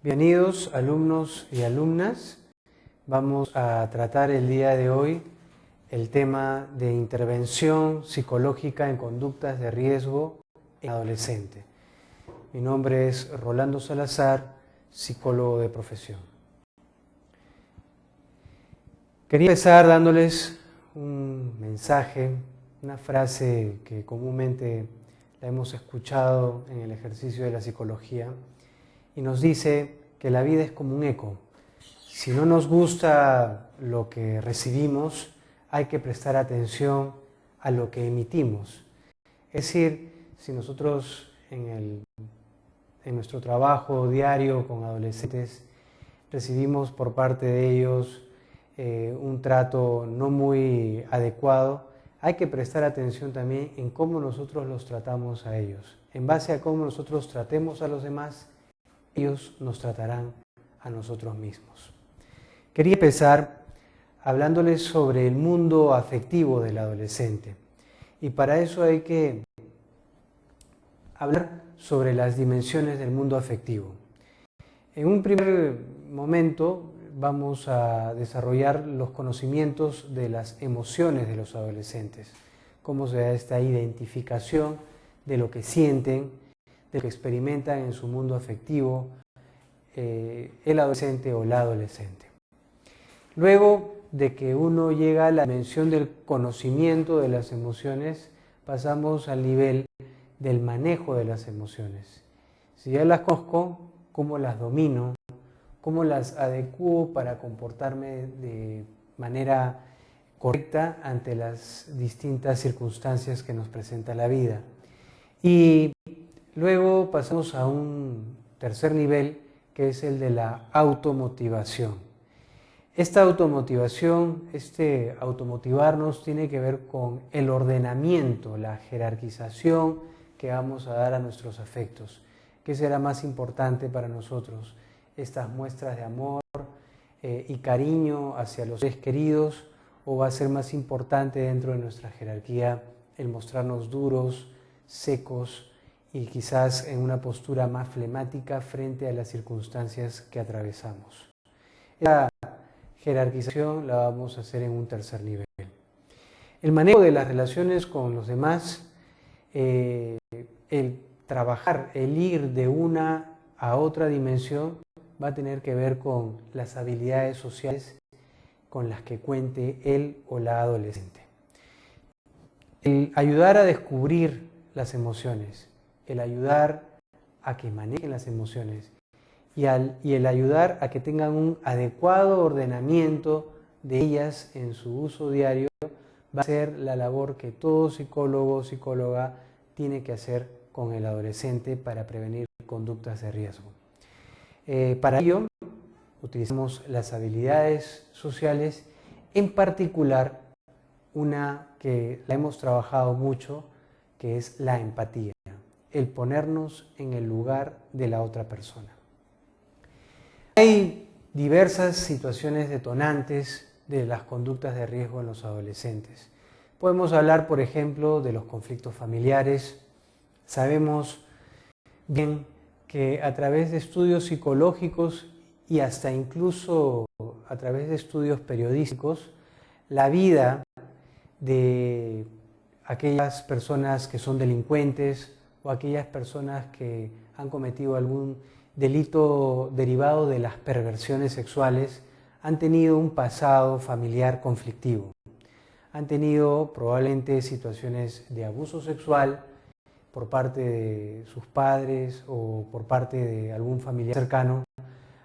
Bienvenidos alumnos y alumnas. Vamos a tratar el día de hoy el tema de intervención psicológica en conductas de riesgo en adolescente. Mi nombre es Rolando Salazar, psicólogo de profesión. Quería empezar dándoles un mensaje, una frase que comúnmente la hemos escuchado en el ejercicio de la psicología y nos dice que la vida es como un eco. Si no nos gusta lo que recibimos, hay que prestar atención a lo que emitimos. Es decir, si nosotros en nuestro trabajo diario con adolescentes recibimos por parte de ellos un trato no muy adecuado, hay que prestar atención también en cómo nosotros los tratamos a ellos. En base a cómo nosotros tratemos a los demás, ellos nos tratarán a nosotros mismos. Quería empezar hablándoles sobre el mundo afectivo del adolescente. Y para eso hay que hablar sobre las dimensiones del mundo afectivo. En un primer momento vamos a desarrollar los conocimientos de las emociones de los adolescentes, cómo se da esta identificación de lo que sienten, de lo que experimentan en su mundo afectivo el adolescente o la adolescente. Luego de que uno llega a la dimensión del conocimiento de las emociones, pasamos al nivel del manejo de las emociones. Si ya las conozco, ¿cómo las domino? ¿Cómo las adecuo para comportarme de manera correcta ante las distintas circunstancias que nos presenta la vida? Y luego pasamos a un tercer nivel, que es el de la automotivación. Esta automotivación, este automotivarnos tiene que ver con el ordenamiento, la jerarquización que vamos a dar a nuestros afectos. ¿Qué será más importante para nosotros? Estas muestras de amor y cariño hacia los seres queridos, o va a ser más importante dentro de nuestra jerarquía el mostrarnos duros, secos y quizás en una postura más flemática frente a las circunstancias que atravesamos. Esta jerarquización la vamos a hacer en un tercer nivel. El manejo de las relaciones con los demás, el trabajar, el ir de una a otra dimensión, va a tener que ver con las habilidades sociales con las que cuente él o la adolescente. El ayudar a descubrir las emociones, el ayudar a que manejen las emociones y el ayudar a que tengan un adecuado ordenamiento de ellas en su uso diario, va a ser la labor que todo psicólogo o psicóloga tiene que hacer con el adolescente para prevenir conductas de riesgo. Para ello, utilizamos las habilidades sociales, en particular una que la hemos trabajado mucho, que es la empatía, el ponernos en el lugar de la otra persona. Hay diversas situaciones detonantes de las conductas de riesgo en los adolescentes. Podemos hablar, por ejemplo, de los conflictos familiares. Sabemos bien que a través de estudios psicológicos y hasta incluso a través de estudios periodísticos, la vida de aquellas personas que son delincuentes o aquellas personas que han cometido algún delito derivado de las perversiones sexuales han tenido un pasado familiar conflictivo. Han tenido probablemente situaciones de abuso sexual por parte de sus padres o por parte de algún familiar cercano.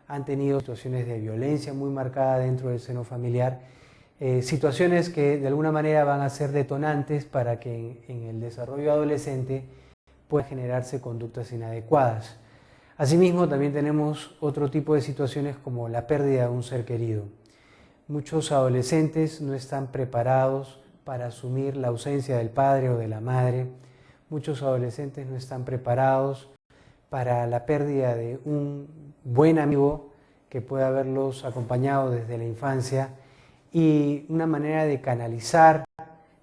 Han tenido situaciones de violencia muy marcada dentro del seno familiar, situaciones que de alguna manera van a ser detonantes para que en el desarrollo adolescente puedan generarse conductas inadecuadas. Asimismo, también tenemos otro tipo de situaciones como la pérdida de un ser querido. Muchos adolescentes no están preparados para asumir la ausencia del padre o de la madre. Muchos adolescentes no están preparados para la pérdida de un buen amigo que puede haberlos acompañado desde la infancia, y una manera de canalizar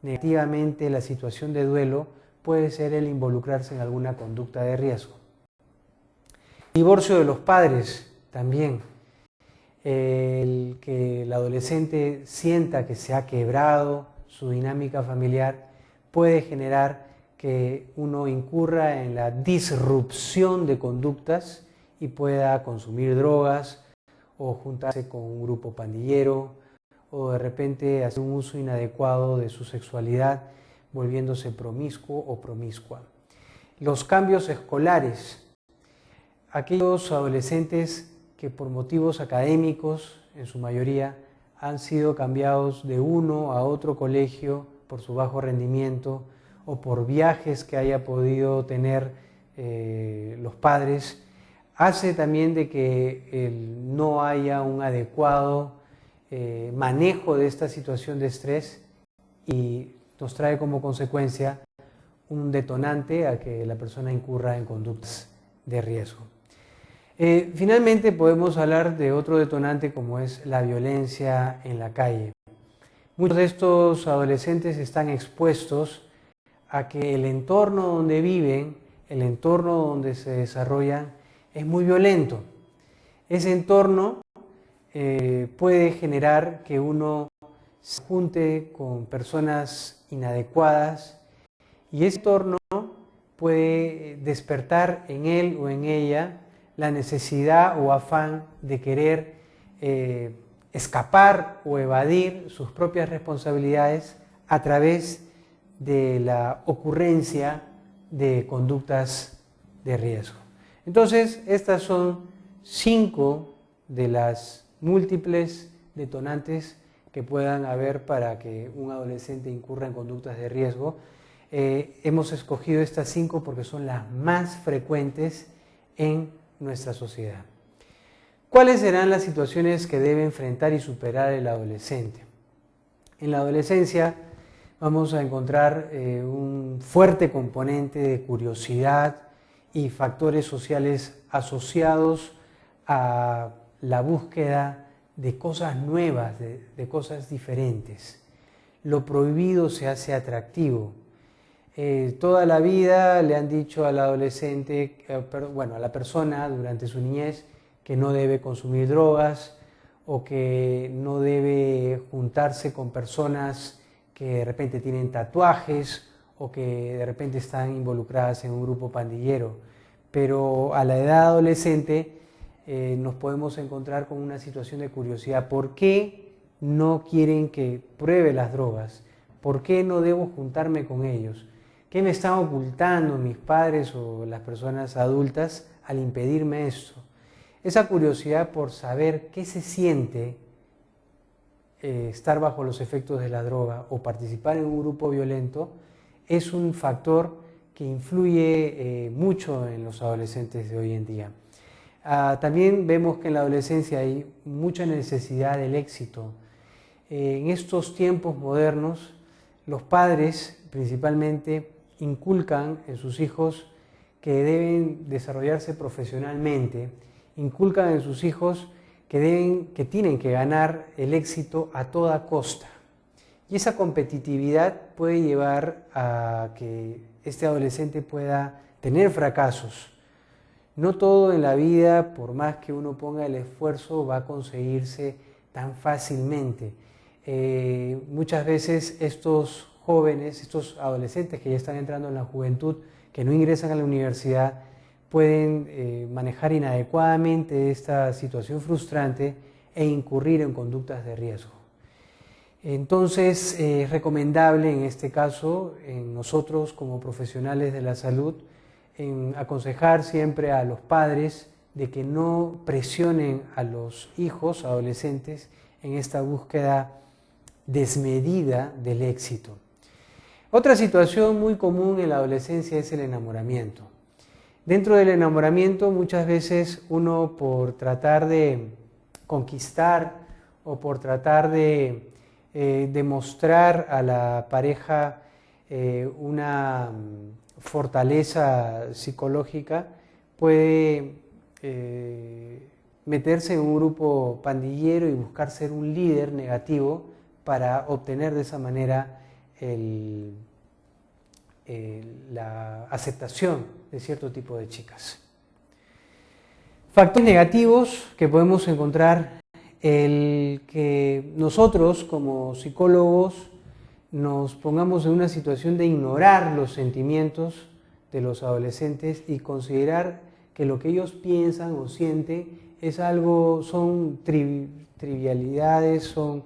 negativamente la situación de duelo puede ser el involucrarse en alguna conducta de riesgo. El divorcio de los padres también. El que el adolescente sienta que se ha quebrado su dinámica familiar puede generar que uno incurra en la disrupción de conductas y pueda consumir drogas o juntarse con un grupo pandillero o de repente hacer un uso inadecuado de su sexualidad, volviéndose promiscuo o promiscua. Los cambios escolares. Aquellos adolescentes que por motivos académicos, en su mayoría, han sido cambiados de uno a otro colegio por su bajo rendimiento o por viajes que haya podido tener los padres, hace también de que no haya un adecuado manejo de esta situación de estrés y nos trae como consecuencia un detonante a que la persona incurra en conductas de riesgo. Finalmente podemos hablar de otro detonante como es la violencia en la calle. Muchos de estos adolescentes están expuestos a que el entorno donde viven, el entorno donde se desarrollan, es muy violento. Ese entorno puede generar que uno se junte con personas inadecuadas y ese entorno puede despertar en él o en ella la necesidad o afán de querer escapar o evadir sus propias responsabilidades a través de la ocurrencia de conductas de riesgo. Entonces, estas son 5 de las múltiples detonantes que puedan haber para que un adolescente incurra en conductas de riesgo. Hemos escogido estas 5 porque son las más frecuentes en nuestra sociedad. ¿Cuáles serán las situaciones que debe enfrentar y superar el adolescente? En la adolescencia vamos a encontrar un fuerte componente de curiosidad y factores sociales asociados a la búsqueda de cosas nuevas, de cosas diferentes. Lo prohibido se hace atractivo. Toda la vida le han dicho al adolescente, a la persona durante su niñez, que no debe consumir drogas o que no debe juntarse con personas que de repente tienen tatuajes o que de repente están involucradas en un grupo pandillero. Pero a la edad adolescente nos podemos encontrar con una situación de curiosidad. ¿Por qué no quieren que pruebe las drogas? ¿Por qué no debo juntarme con ellos? ¿Qué me están ocultando mis padres o las personas adultas al impedirme esto? Esa curiosidad por saber qué se siente estar bajo los efectos de la droga o participar en un grupo violento es un factor que influye mucho en los adolescentes de hoy en día. También vemos que en la adolescencia hay mucha necesidad del éxito. En estos tiempos modernos, los padres principalmente inculcan en sus hijos que deben desarrollarse profesionalmente, inculcan en sus hijos que tienen que ganar el éxito a toda costa. Y esa competitividad puede llevar a que este adolescente pueda tener fracasos. No todo en la vida, por más que uno ponga el esfuerzo, va a conseguirse tan fácilmente. Muchas veces estos jóvenes, estos adolescentes que ya están entrando en la juventud, que no ingresan a la universidad, pueden manejar inadecuadamente esta situación frustrante e incurrir en conductas de riesgo. Entonces, es recomendable en este caso, en nosotros como profesionales de la salud, en aconsejar siempre a los padres de que no presionen a los hijos adolescentes en esta búsqueda desmedida del éxito. Otra situación muy común en la adolescencia es el enamoramiento. Dentro del enamoramiento muchas veces uno, por tratar de conquistar o por tratar de demostrar a la pareja una fortaleza psicológica, puede meterse en un grupo pandillero y buscar ser un líder negativo para obtener de esa manera la aceptación de cierto tipo de chicas. Factores negativos que podemos encontrar, el que nosotros como psicólogos nos pongamos en una situación de ignorar los sentimientos de los adolescentes y considerar que lo que ellos piensan o sienten es algo, son trivialidades, son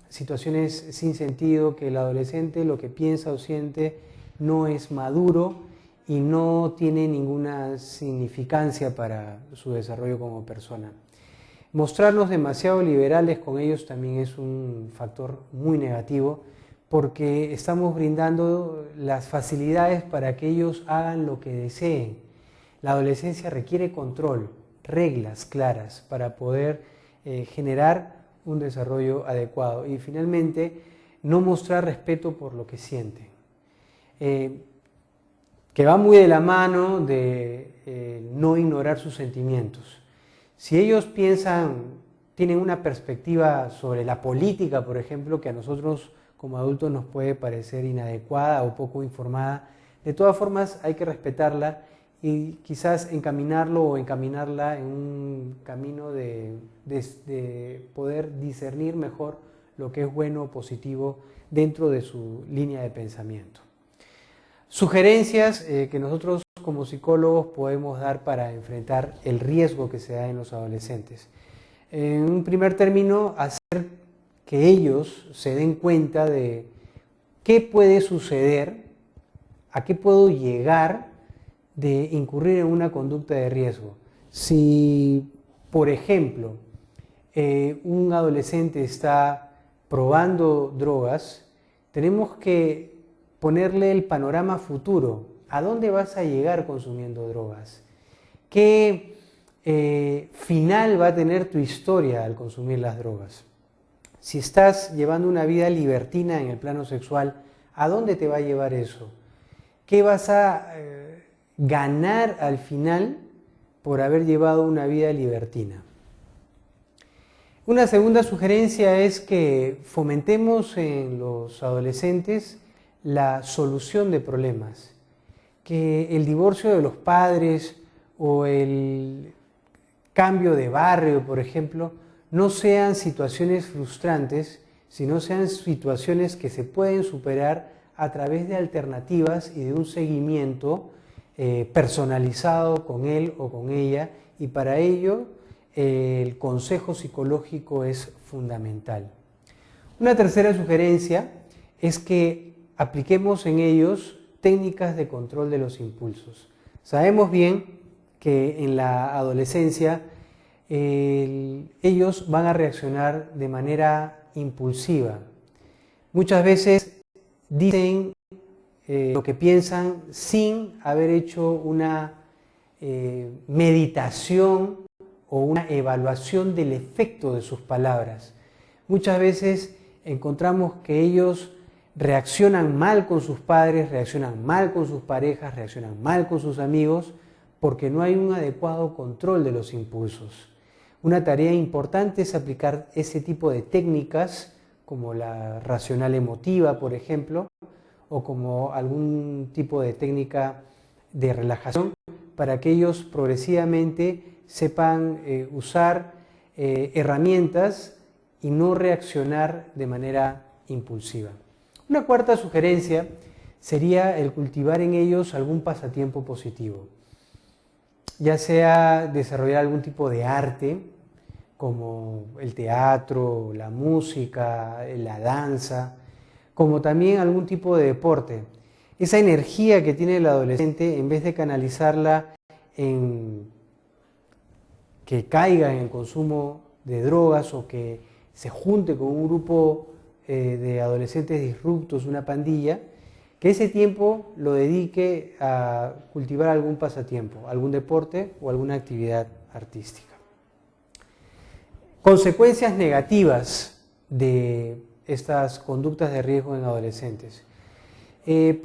situaciones sin sentido, que el adolescente lo que piensa o siente no es maduro y no tiene ninguna significancia para su desarrollo como persona. Mostrarnos demasiado liberales con ellos también es un factor muy negativo, porque estamos brindando las facilidades para que ellos hagan lo que deseen. La adolescencia requiere control, reglas claras para poder generar un desarrollo adecuado. Y finalmente, no mostrar respeto por lo que sienten. Que va muy de la mano de no ignorar sus sentimientos. Si ellos tienen una perspectiva sobre la política, por ejemplo, que a nosotros como adultos nos puede parecer inadecuada o poco informada, de todas formas hay que respetarla y quizás encaminarlo o encaminarla en un camino de poder discernir mejor lo que es bueno o positivo dentro de su línea de pensamiento. Sugerencias que nosotros como psicólogos podemos dar para enfrentar el riesgo que se da en los adolescentes. En un primer término, hacer que ellos se den cuenta de qué puede suceder, a qué puedo llegar de incurrir en una conducta de riesgo. Si, por ejemplo, un adolescente está probando drogas, tenemos que ponerle el panorama futuro. ¿A dónde vas a llegar consumiendo drogas? ¿Qué final va a tener tu historia al consumir las drogas? Si estás llevando una vida libertina en el plano sexual, ¿a dónde te va a llevar eso? ¿Qué vas a ganar al final por haber llevado una vida libertina? Una segunda sugerencia es que fomentemos en los adolescentes la solución de problemas, que el divorcio de los padres o el cambio de barrio, por ejemplo, no sean situaciones frustrantes, sino sean situaciones que se pueden superar a través de alternativas y de un seguimiento personalizado con él o con ella, y para ello el consejo psicológico es fundamental. Una tercera sugerencia es que apliquemos en ellos técnicas de control de los impulsos. Sabemos bien que en la adolescencia ellos van a reaccionar de manera impulsiva. Muchas veces dicen lo que piensan sin haber hecho una meditación o una evaluación del efecto de sus palabras. Muchas veces encontramos que ellos reaccionan mal con sus padres, reaccionan mal con sus parejas, reaccionan mal con sus amigos, porque no hay un adecuado control de los impulsos. Una tarea importante es aplicar ese tipo de técnicas, como la racional emotiva, por ejemplo, o como algún tipo de técnica de relajación, para que ellos progresivamente sepan usar herramientas y no reaccionar de manera impulsiva. Una cuarta sugerencia sería el cultivar en ellos algún pasatiempo positivo, ya sea desarrollar algún tipo de arte, como el teatro, la música, la danza, como también algún tipo de deporte. Esa energía que tiene el adolescente, en vez de canalizarla en que caiga en el consumo de drogas o que se junte con un grupo de adolescentes disruptos, una pandilla, que ese tiempo lo dedique a cultivar algún pasatiempo, algún deporte o alguna actividad artística. Consecuencias negativas de estas conductas de riesgo en adolescentes.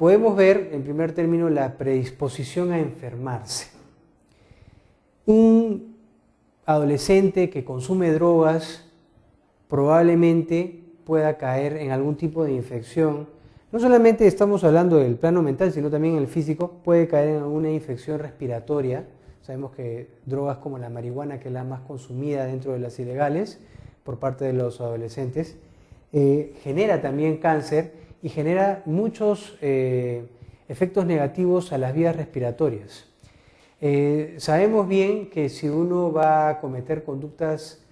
Podemos ver, en primer término, la predisposición a enfermarse. Un adolescente que consume drogas probablemente pueda caer en algún tipo de infección. No solamente estamos hablando del plano mental, sino también el físico. Puede caer en alguna infección respiratoria Sabemos que drogas como la marihuana, que es la más consumida dentro de las ilegales por parte de los adolescentes, genera también cáncer y genera muchos efectos negativos a las vías respiratorias. Sabemos bien que si uno va a cometer conductas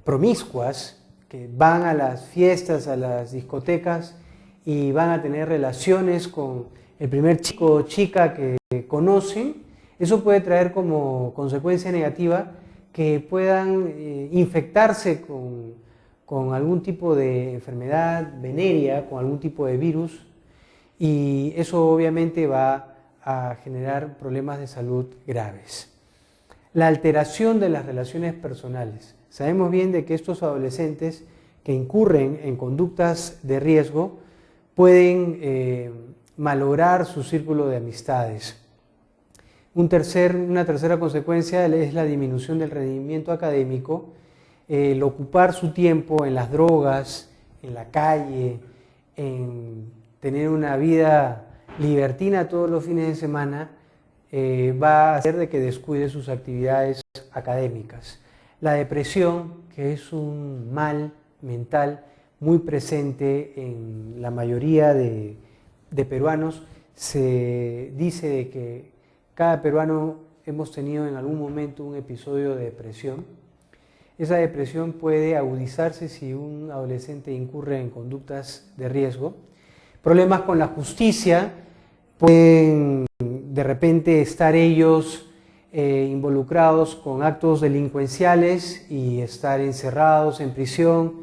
promiscuas, que van a las fiestas, a las discotecas y van a tener relaciones con el primer chico o chica que conocen, eso puede traer como consecuencia negativa que puedan infectarse con algún tipo de enfermedad venérea, con algún tipo de virus, y eso obviamente va a generar problemas de salud graves. La alteración de las relaciones personales. Sabemos bien de que estos adolescentes que incurren en conductas de riesgo pueden malograr su círculo de amistades. Una tercera consecuencia es la disminución del rendimiento académico, el ocupar su tiempo en las drogas, en la calle, en tener una vida libertina todos los fines de semana, va a hacer de que descuide sus actividades académicas. La depresión, que es un mal mental muy presente en la mayoría de peruanos, se dice de que cada peruano hemos tenido en algún momento un episodio de depresión. Esa depresión puede agudizarse si un adolescente incurre en conductas de riesgo. Problemas con la justicia, pueden de repente estar ellos involucrados con actos delincuenciales y estar encerrados en prisión,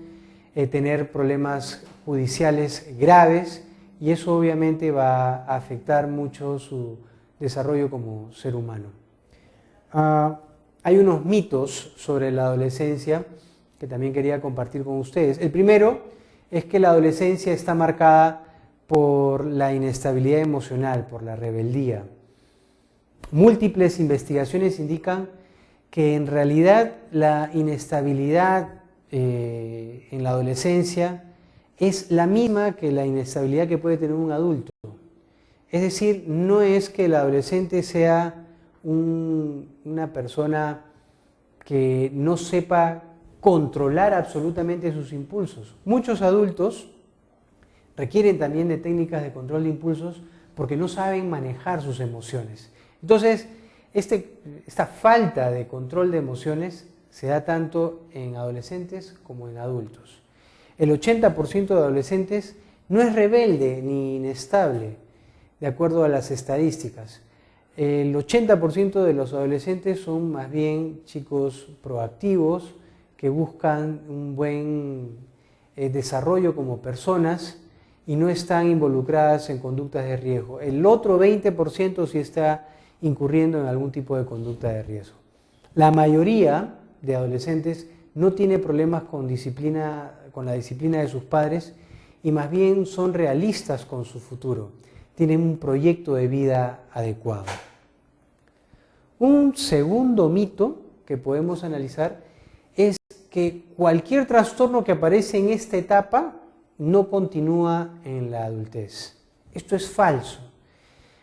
tener problemas judiciales graves, y eso obviamente va a afectar mucho su desarrollo como ser humano. Hay unos mitos sobre la adolescencia que también quería compartir con ustedes. El primero es que la adolescencia está marcada por la inestabilidad emocional, por la rebeldía. Múltiples investigaciones indican que en realidad la inestabilidad en la adolescencia es la misma que la inestabilidad que puede tener un adulto. Es decir, no es que el adolescente sea una persona que no sepa controlar absolutamente sus impulsos. Muchos adultos requieren también de técnicas de control de impulsos porque no saben manejar sus emociones. Entonces, esta falta de control de emociones se da tanto en adolescentes como en adultos. El 80% de adolescentes no es rebelde ni inestable, de acuerdo a las estadísticas. El 80% de los adolescentes son más bien chicos proactivos que buscan un buen desarrollo como personas y no están involucradas en conductas de riesgo. El otro 20% sí está incurriendo en algún tipo de conducta de riesgo. La mayoría de adolescentes no tiene problemas con la disciplina de sus padres y más bien son realistas con su futuro. Tienen un proyecto de vida adecuado. Un segundo mito que podemos analizar es que cualquier trastorno que aparece en esta etapa no continúa en la adultez. Esto es falso.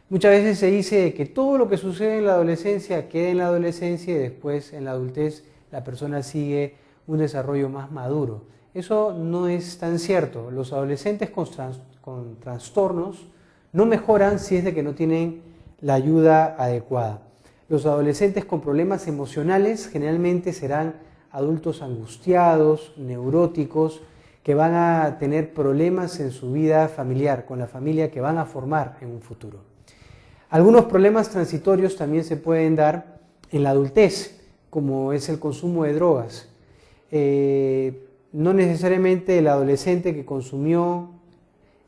Muchas veces se dice que todo lo que sucede en la adolescencia queda en la adolescencia y después en la adultez la persona sigue un desarrollo más maduro. Eso no es tan cierto. Los adolescentes con trastornos no mejoran si es de que no tienen la ayuda adecuada. Los adolescentes con problemas emocionales generalmente serán adultos angustiados, neuróticos, que van a tener problemas en su vida familiar, con la familia que van a formar en un futuro. Algunos problemas transitorios también se pueden dar en la adultez, como es el consumo de drogas. No necesariamente el adolescente que consumió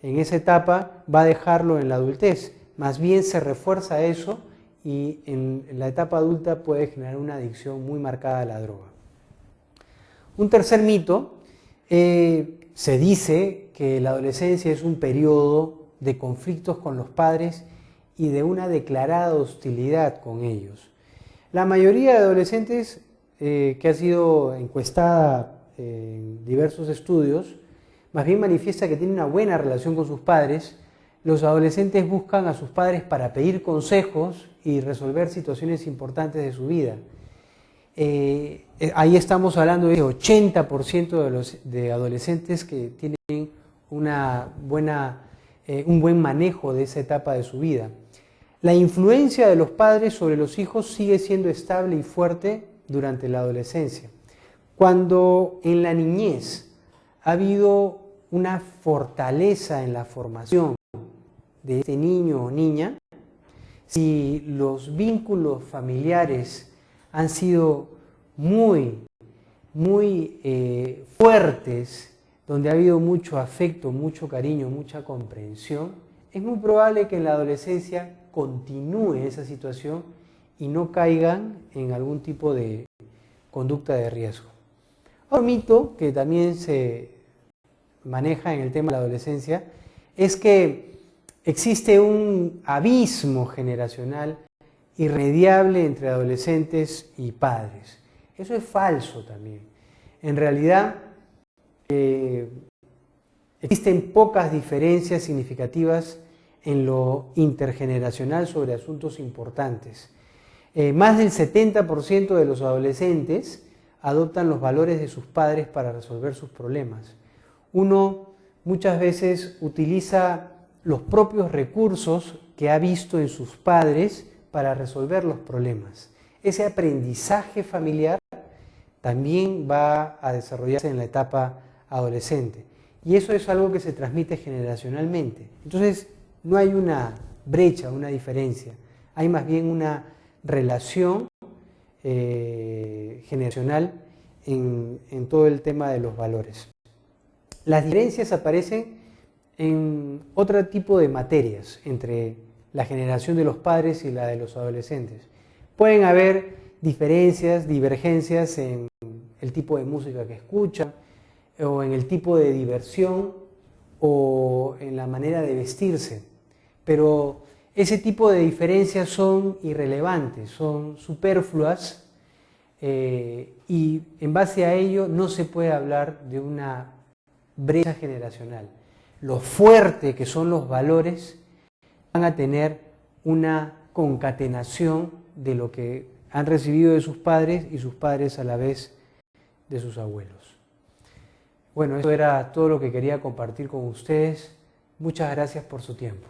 en esa etapa va a dejarlo en la adultez, más bien se refuerza eso y en la etapa adulta puede generar una adicción muy marcada a la droga. Un tercer mito, se dice que la adolescencia es un periodo de conflictos con los padres y de una declarada hostilidad con ellos. La mayoría de adolescentes que ha sido encuestada en diversos estudios, más bien manifiesta que tiene una buena relación con sus padres. los adolescentes buscan a sus padres para pedir consejos y resolver situaciones importantes de su vida. Ahí estamos hablando de 80% de adolescentes que tienen un buen manejo de esa etapa de su vida. La influencia de los padres sobre los hijos sigue siendo estable y fuerte durante la adolescencia. Cuando en la niñez ha habido una fortaleza en la formación de este niño o niña, si los vínculos familiares han sido muy fuertes, donde ha habido mucho afecto, mucho cariño, mucha comprensión, es muy probable que en la adolescencia continúe esa situación y no caigan en algún tipo de conducta de riesgo. Otro mito que también se maneja en el tema de la adolescencia es que existe un abismo generacional irremediable entre adolescentes y padres. Eso es falso también. En realidad, existen pocas diferencias significativas en lo intergeneracional sobre asuntos importantes. Más del 70% de los adolescentes adoptan los valores de sus padres para resolver sus problemas. Uno muchas veces utiliza los propios recursos que ha visto en sus padres para resolver los problemas. Ese aprendizaje familiar también va a desarrollarse en la etapa adolescente. Y eso es algo que se transmite generacionalmente. Entonces, no hay una brecha, una diferencia. Hay más bien una relación generacional en todo el tema de los valores. Las diferencias aparecen en otro tipo de materias entre la generación de los padres y la de los adolescentes. Pueden haber diferencias, divergencias en el tipo de música que escuchan, o en el tipo de diversión, o en la manera de vestirse. Pero ese tipo de diferencias son irrelevantes, son superfluas, y en base a ello no se puede hablar de una brecha generacional. Lo fuerte que son los valores van a tener una concatenación de lo que han recibido de sus padres y sus padres a la vez de sus abuelos. Bueno, eso era todo lo que quería compartir con ustedes. Muchas gracias por su tiempo.